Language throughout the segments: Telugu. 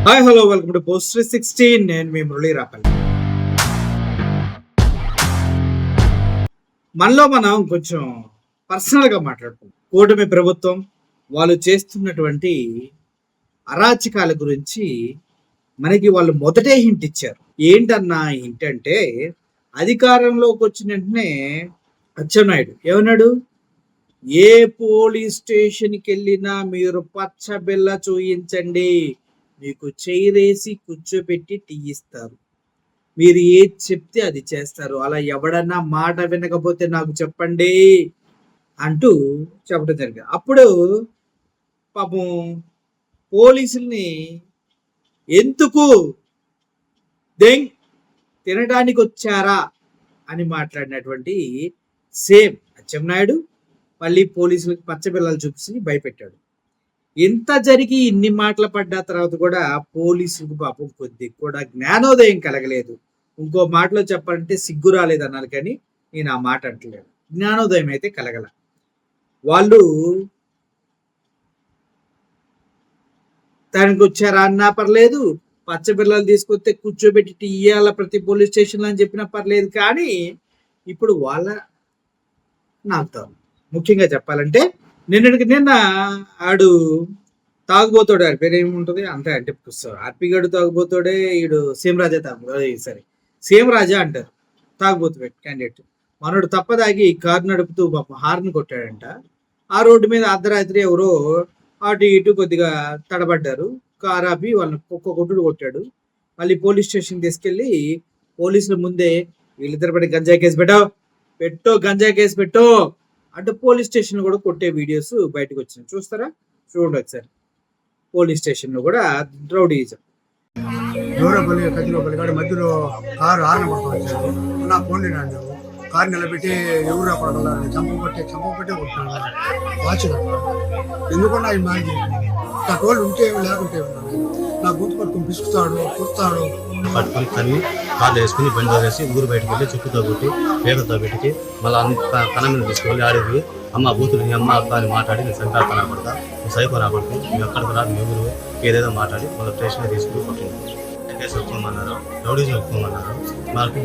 Hi hello welcome to post 316. నేను మీ మురళీ రాపల్లి. మనలో మనం కొంచెం పర్సనల్గా మాట్లాడుకుంటాం. కూటమి ప్రభుత్వం వాళ్ళు చేస్తున్నటువంటి అరాచకాల గురించి మనకి వాళ్ళు మొదటే హింట్ ఇచ్చారు. ఏంటన్నా హింట్ అంటే, అధికారంలోకి వచ్చిన వెంటనే అచ్చెన్నాయుడు ఏమన్నాడు, ఏ పోలీస్ స్టేషన్కి వెళ్ళినా మీరు పచ్చ బిల్ల చూయించండి, మీకు చైరేసి కూర్చోబెట్టి టీయిస్తారు, మీరు ఏది చెప్తే అది చేస్తారు, అలా ఎవడన్నా మాట వినకపోతే నాకు చెప్పండి అంటూ చెప్పడం జరిగింది. అప్పుడు పాపం పోలీసుల్ని ఎందుకు దెంగ్ తినడానికి వచ్చారా అని మాట్లాడినటువంటి సేమ్ అచ్చెన్నాయుడు మళ్ళీ పోలీసులకు పచ్చబిల్లలు చూపించి భయపెట్టాడు. ఇంత జరిగి ఇన్ని మాటలు పడ్డ తర్వాత కూడా పోలీసులకు పాపం కొద్ది కూడా జ్ఞానోదయం కలగలేదు. ఇంకో మాటలో చెప్పాలంటే సిగ్గు రాలేదు అన్నారు, కానీ నేను ఆ మాట అంటలేదు. జ్ఞానోదయం అయితే కలగల. వాళ్ళు తనకి వచ్చారా అన్నా పర్లేదు, పచ్చ పిల్లలు తీసుకొస్తే కూర్చోబెట్టి ఇయ్యాల ప్రతి పోలీస్ స్టేషన్లో అని చెప్పినా పర్లేదు, కానీ ఇప్పుడు వాళ్ళ నాకుతారు. ముఖ్యంగా చెప్పాలంటే నిన్న ఆడు తాగుబోతాడు, ఆడి పేరు ఏముంటుంది అంతే అంటే ఆర్పిగాడు తాగుబోతాడే, ఈడు సీమరాజా సరే సీమరాజా అంటారు తాగుబోతు క్యాండిడేట్. మనోడు తప్పదాగి కారు నడుపుతూ హార్న్ కొట్టాడంట. ఆ రోడ్డు మీద అర్ధరాత్రి ఎవరో అటు ఇటు కొద్దిగా తడబడ్డారు, కారు ఆపి వాళ్ళని ఒక్క కొట్టుడు కొట్టాడు. మళ్ళీ పోలీస్ స్టేషన్ తీసుకెళ్ళి పోలీసుల ముందే వీళ్ళిద్దరు పడి గంజాయి కేసు పెట్టో గంజాయి కేసు పెట్టో అంటే పోలీస్ స్టేషన్ కూడా కొట్టే వీడియోస్ బయటకు వచ్చినాయి. చూస్తారా? చూడండి ఒకసారి. పోలీస్ స్టేషన్ లో కూడా రౌడీజం. దూరపల్లి కత్తిలోపల్లి మధ్యలో కారు ఆరణ పట్టుకొచ్చాడు. నా పోండి నాడు కారు నిలబెట్టి ఎవరు అక్కడ చంపబట్టి కొట్టినాడు. వాచ్ ఎందుకన్నా ఈ మాట టోళ్ళు ఉంటే లేకుంటే నా గుర్తు పట్టుకుని పిసుకుతాడు, కుడతాడు. పట్టుకుని తన్ని కార్లు వేసుకుని బండి వేసి ఊరు బయటకు వెళ్ళి చుట్టుతో కొట్టి పేదలతో పెట్టి మళ్ళీ తన మీద తీసుకువెళ్ళి ఆడికి అమ్మ బూతులు నీ అమ్మ అక్క అని మాట్లాడి నేను సంకార్త రాబడతా, నువ్వు సైకో రాబడుతుంది, నువ్వు ఎక్కడికి రా, నువ్వు ఎవరు ఏదేదో మాట్లాడి మళ్ళీ స్టేషన్లో తీసుకుని కొట్టింది. కేసు ఒప్పుకోమన్నారు, రౌడీస్ ఒప్పుకోమన్నారు. మాకు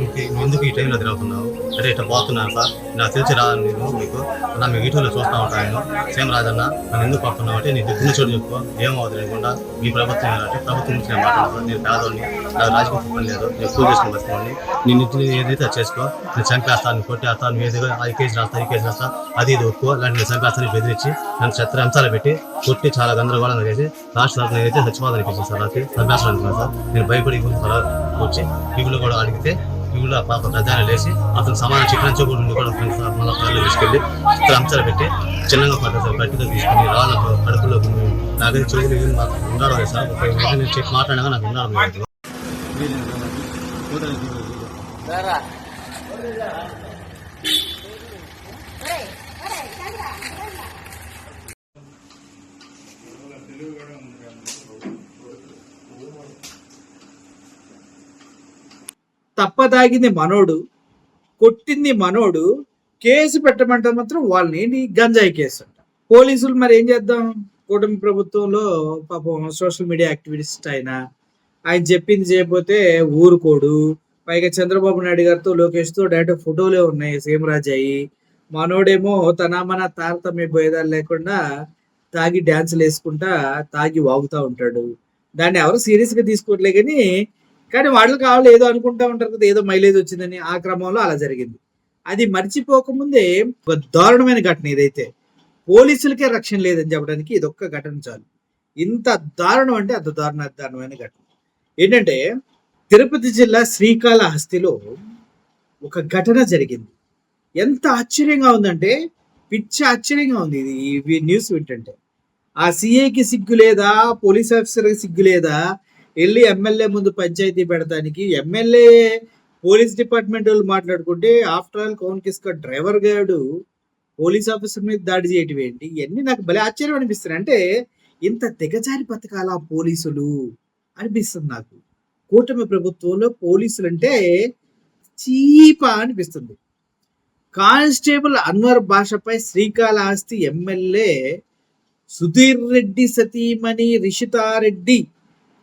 ఎందుకు ఈ టైంలో తిరుగుతున్నావు అంటే ఇట్లా పోతున్నాను సార్, నాకు తెలిసి రా నేను మీకు నా మీ వీటిలో చూస్తూ ఉంటాను, సేమ్ రాజన్న నన్ను ఎందుకు పడుతున్నావు అంటే నీ దిగ్గున చోటు చెప్పుకో, ఏమవుతుంది లేకుండా మీ ప్రభుత్వం అంటే ప్రభుత్వం నుంచి నేను మాట్లాడుతున్నాను, నేను పేదవాడిని, నాకు రాజకీయ పని లేదు, నేను పూజ చేసుకుని వస్తున్నాను, నేను ఇంటిని ఏదైతే చేసుకో, నేను చంపేస్తాను, నేను కొట్టేస్తాను, నువ్వు ఏదో ఈ కేసు రాస్తా ఈ కేసు రాస్తా అది ఇది ఒప్పుకో, లాంటి నేను చంపేస్తాను బెదిరించి నన్ను చెత్త అంశాలు పెట్టి కొట్టి చాలా గందరగోళంగా చేసి లాస్ట్ తర్వాత నేనైతే చచ్చిపోదానికి అనిపించింది సార్, నాకు చంపేస్తాను అనుకున్నాను సార్. నేను భయపడి వచ్చి వీళ్ళు కూడా అడిగితే వీళ్ళు పాప ప్రజలు లేచి అతను సమానం చికెన్ చూపుడు కూడా మళ్ళీ పనులు తీసుకెళ్ళి ఇతర అంశాలు పెట్టి చిన్నగా పడ్డారు, గట్టిగా తీసుకుని రాళ్ళ కడుపులో నాకైతే చెవులు మాకు ఉండడం సార్. నేను చెప్పి మాట్లాడినాక నాకు ఉండడం లేదు. తప్పదాగింది మనోడు, కొట్టింది మనోడు, కేసు పెట్టమంటే మాత్రం వాళ్ళని గంజాయి కేసు అంట. పోలీసులు మరి ఏం చేద్దాం? కూటమి ప్రభుత్వంలో పాపం సోషల్ మీడియా యాక్టివిస్ట్ ఆయన చెప్పింది చేయకపోతే ఊరుకోడు. పైగా చంద్రబాబు నాయుడు గారితో లోకేష్తో డైరెక్ట్ ఫోటోలే ఉన్నాయి సీమరాజాయి. మనోడేమో మన తారతమ్య భేదాలు లేకుండా తాగి డ్యాన్సులు వేసుకుంటా తాగి వాగుతూ ఉంటాడు. దాన్ని ఎవరు సీరియస్గా తీసుకోవట్లే, కానీ వాళ్ళు కావాలి ఏదో అనుకుంటా ఉంటారు కదా, ఏదో మైలేజ్ వచ్చిందని. ఆ క్రమంలో అలా జరిగింది. అది మర్చిపోకముందే ఒక దారుణమైన ఘటన ఇదైతే. పోలీసులకే రక్షణ లేదని చెప్పడానికి ఇదొక్క ఘటన చాలు. ఇంత దారుణం అంటే అంత దారుణమైన ఘటన ఏంటంటే, తిరుపతి జిల్లా శ్రీకాళహస్తిలో ఒక ఘటన జరిగింది. ఎంత ఆశ్చర్యంగా ఉందంటే పిచ్చి ఆశ్చర్యంగా ఉంది ఇది న్యూస్ వింటుంటే. ఆ సిఐకి సిగ్గు లేదా, పోలీస్ ఆఫీసర్కి సిగ్గు లేదా, వెళ్ళి ఎమ్మెల్యే ముందు పంచాయతీ పెడతానికి. ఎమ్మెల్యే పోలీస్ డిపార్ట్మెంట్ వాళ్ళు మాట్లాడుకుంటే ఆఫ్టర్ ఆల్ కౌన్ కిస్క డ్రైవర్ గాడు పోలీస్ ఆఫీసర్ మీద దాడి చేయటం ఏంటి? ఇవన్నీ నాకు భలే ఆశ్చర్యం అనిపిస్తుంది. అంటే ఇంత దిగజారి బతకాల పోలీసులు అనిపిస్తుంది నాకు. కూటమి ప్రభుత్వంలో పోలీసులు అంటే చీపా అనిపిస్తుంది. కానిస్టేబుల్ అన్వర్ భాషపై శ్రీకాళహస్తి ఎమ్మెల్యే సుధీర్ రెడ్డి సతీమణి రిషితారెడ్డి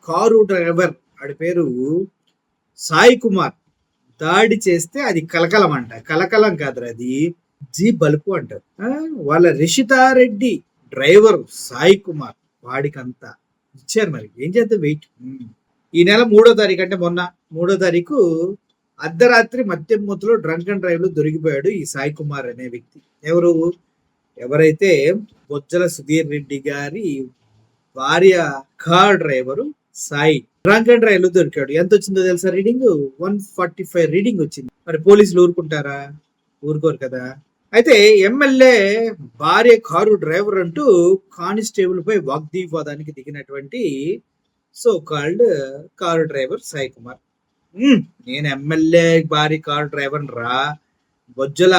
కారు డ్రైవర్ ఆడి పేరు సాయి కుమార్ దాడి చేస్తే అది కలకలం అంట. కలకలం కాదురా, అది జీ బలుపు అంటారు. వాళ్ళ రిషితారెడ్డి డ్రైవర్ సాయి కుమార్ వాడికంతా ఇచ్చారు. మరి ఏం చేద్దాం, వెయిట్. ఈ నెల 3వ తారీఖు అంటే మొన్న 3వ తారీఖు అర్ధరాత్రి మద్యం మత్తులో డ్రంక్ అండ్ డ్రైవ్ లో దొరికిపోయాడు ఈ సాయి కుమార్ అనే వ్యక్తి. ఎవరైతే బొజ్జల సుధీర్ రెడ్డి గారి భార్య car driver Sai drunk and drive లో దొరికాడు. ఎంత వచ్చిందో తెలుసా రీడింగ్? 145 రీడింగ్ వచ్చింది. మరి పోలీసులు ఊరుకుంటారా? ఊరుకోరు కదా. అయితే ఎమ్మెల్యే భార్య కారు డ్రైవర్ అంటూ కానిస్టేబుల్ పై వాగ్వివాదానికి దిగినటువంటి so called car driver Sai Kumar. నేను ఎమ్మెల్యే భార్య కారు డ్రైవర్ రా, బొజ్జల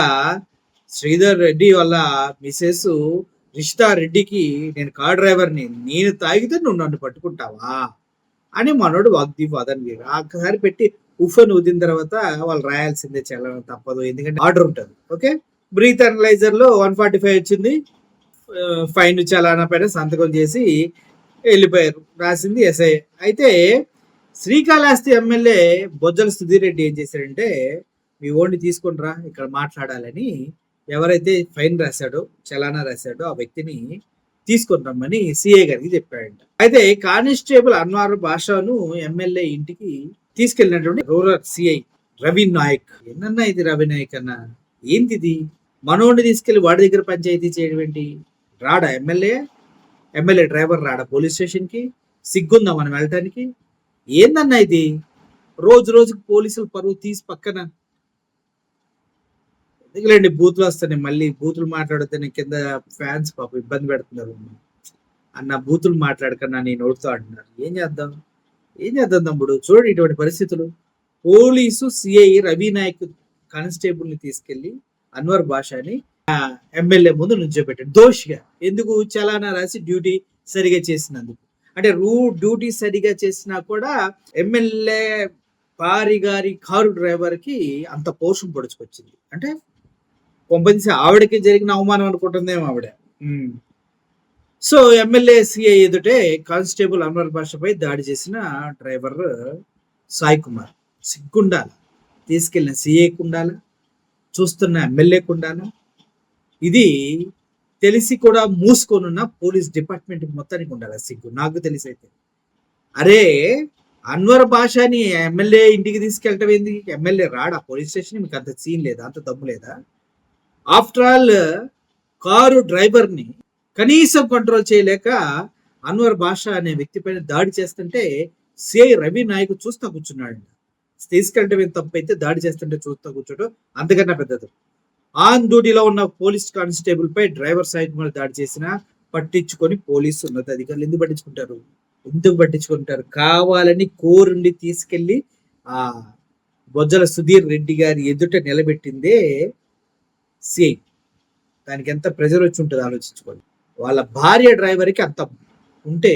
శ్రీధర్ రెడ్డి వాళ్ళ మిసెస్ రిషితా రెడ్డికి నేను కార్ డ్రైవర్ని, నేను తాగితే నువ్వు నన్ను పట్టుకుంటావా అని మనోడు వాగ్వివాదాన్ని ఒక్కసారి పెట్టి ఉఫ్ఫను ఊదిన తర్వాత వాళ్ళు రాయాల్సిందే, చాలా తప్పదు, ఎందుకంటే ఆర్డర్ ఉంటుంది. ఓకే, బ్రీత్ అనలైజర్ లో 145 వచ్చింది. ఫైన్ చలానా పైన సంతకం చేసి వెళ్ళిపోయారు. రాసింది ఎస్ఐ. అయితే శ్రీకాళహస్తి ఎమ్మెల్యే బొజ్జల సుధీర్ రెడ్డి ఏం చేశాడంటే, మీ ఓడిని తీసుకొని రా ఇక్కడ మాట్లాడాలని ఎవరైతే ఫైన్ రాశాడో చలానా రాశాడో ఆ వ్యక్తిని తీసుకొని రమ్మని సిఐ గారికి చెప్పాడంట. అయితే కానిస్టేబుల్ అన్వర్ బాషాను ఎమ్మెల్యే ఇంటికి తీసుకెళ్ళినటువంటి రూరల్ సిఐ రవి నాయక్. ఏందన్నా ఇది రవి నాయక్ అన్న, ఏంటిది? మనోడిని తీసుకెళ్లి వాడి దగ్గర పంచాయతీ చేయడం ఏంటి? రాడా ఎమ్మెల్యే డ్రైవర్ రాడా పోలీస్ స్టేషన్ కి? సిగ్గుందా మనం వెళ్ళటానికి? ఏందన్నా ఇది? రోజుకు పోలీసులు పరువు తీసి పక్కన ఎందుకులేండి, బూతులు వస్తాయి. మళ్ళీ బూతులు మాట్లాడితే కింద ఫ్యాన్స్ పాపం ఇబ్బంది పెడుతున్నారు. అన్న బూతులు మాట్లాడకన్నా నేను ఓడుతా అంటున్నారు. ఏం చేద్దాం తమ్ముడు? చూడండి ఇటువంటి పరిస్థితులు. Police CI Ravi Naik constable ని తీసుకెళ్లి అన్వర్ బాషాని ఎమ్మెల్యే ముందు నుంచోబెట్టాడు దోషిగా. ఎందుకు? చలానా రాసి డ్యూటీ సరిగా చేసినందుకు. అంటే డ్యూటీ సరిగా చేసినా కూడా ఎమ్మెల్యే భారీ గారి కారు డ్రైవర్ కి అంత పోషం పొడుచుకొచ్చింది. అంటే కొంపదీసి ఆవిడకి జరిగిన అవమానం అనుకుంటుందేమో ఆవిడ. సో ఎమ్మెల్యే సిఐ ఎదుటే కానిస్టేబుల్ అన్వర్ బాషాపై దాడి చేసిన డ్రైవర్ సాయి కుమార్. సిగ్గుండాలి, తీసుకెళ్లిన సిఐకి ఉండాలా, చూస్తున్న ఎమ్మెల్యేకి ఉండాలా. ఇది తెలిసి కూడా మూసుకొనున్న పోలీస్ డిపార్ట్మెంట్ మొత్తానికి ఉండాలి సిగ్గు. నాకు తెలిసి అయితే అరే అన్వర్ బాషాని ఎమ్మెల్యే ఇంటికి తీసుకెళ్ళటం ఏంది? ఎమ్మెల్యే రాడా పోలీస్ స్టేషన్? మీకు అంత సీన్ లేదా? అంత దమ్ము లేదా? ఆఫ్టర్ ఆల్ కారు డ్రైవర్ ని కనీసం కంట్రోల్ చేయలేక అన్వర్ బాషా అనే వ్యక్తి పైన దాడి చేస్తుంటే సిఐ రవి నాయక్ చూస్తా కూర్చున్నాడు. తీసుకెళ్ళటం ఏం తప్పు అయితే దాడి చేస్తుంటే చూస్తా కూర్చోటం అంతకన్నా పెద్దది. ఆన్ డ్యూటీలో ఉన్న పోలీస్ కానిస్టేబుల్ పై డ్రైవర్ సాయి కుమార్ దాడి చేసినా పట్టించుకొని పోలీసు ఉన్నతాధికారులు ఎందుకు పట్టించుకుంటారు? కావాలని కోరుండి తీసుకెళ్లి ఆ బొజ్జల సుధీర్ రెడ్డి గారి ఎదుట నిలబెట్టిందే సిఐ. దానికి ఎంత ప్రెజర్ వచ్చి ఉంటుంది ఆలోచించుకోండి. వాళ్ళ భార్య డ్రైవర్కి అంత ఉంటే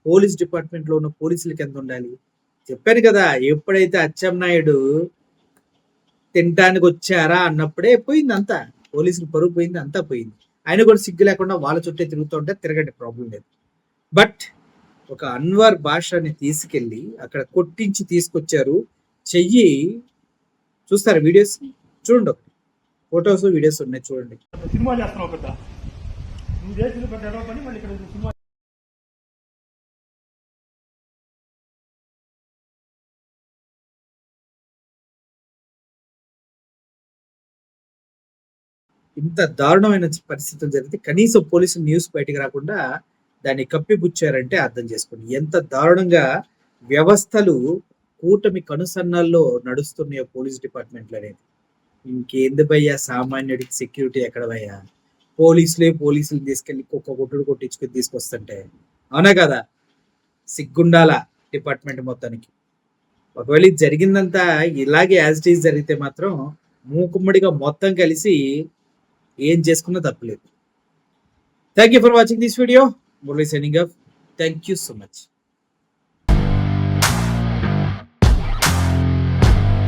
పోలీస్ డిపార్ట్మెంట్ లో ఉన్న పోలీసులకి ఎంత ఉండాలి? చెప్పాను కదా, ఎప్పుడైతే అచ్చెన్నాయుడు తినటానికి వచ్చారా అన్నప్పుడే పోయింది అంతా. పోలీసులు పరుగు పోయింది, అంతా పోయింది. ఆయన కూడా సిగ్గు లేకుండా వాళ్ళ చుట్టే తిరుగుతూ ఉంటే తిరగండి, ప్రాబ్లం లేదు. బట్ ఒక అన్వర్ బాషాని తీసుకెళ్లి అక్కడ కొట్టించి తీసుకొచ్చారు. చెయ్యి చూస్తారు, వీడియోస్ చూడండి, ఫొటోస్ వీడియోస్ ఉన్నాయి చూడండి. సినిమా చేస్తున్నావు పెద్ద, నువ్వు చేసిన పెద్ద ఎడవ పని మళ్ళీ ఇక్కడ సినిమా. ఇంత దారుణమైన పరిస్థితులు జరిగితే కనీసం పోలీసులు న్యూస్ బయటకు రాకుండా దాన్ని కప్పిపుచ్చారంటే అర్థం చేసుకోండి ఎంత దారుణంగా వ్యవస్థలు కూటమి కనుసన్నల్లో నడుస్తున్నాయో పోలీస్ డిపార్ట్మెంట్లు అనేది. ఇంకేంది భయ్యా, సామాన్యుడికి సెక్యూరిటీ ఎక్కడ భయ్యా? పోలీసులు తీసుకెళ్లి కుక్క కొట్టుడు కొట్టించుకొని తీసుకొస్తుంటే, అవునా కదా? సిగ్గుండాల డిపార్ట్మెంట్ మొత్తానికి. ఒకవేళ ఇది జరిగిందంతా ఇలాగే యాజ్ ఇట్ ఈజ్ జరిగితే మాత్రం మూకుమ్మడిగా మొత్తం కలిసి ఏం చేసుకున్నా తప్పలేదు. Thank you for watching this video. Murali signing off. Thank you so much.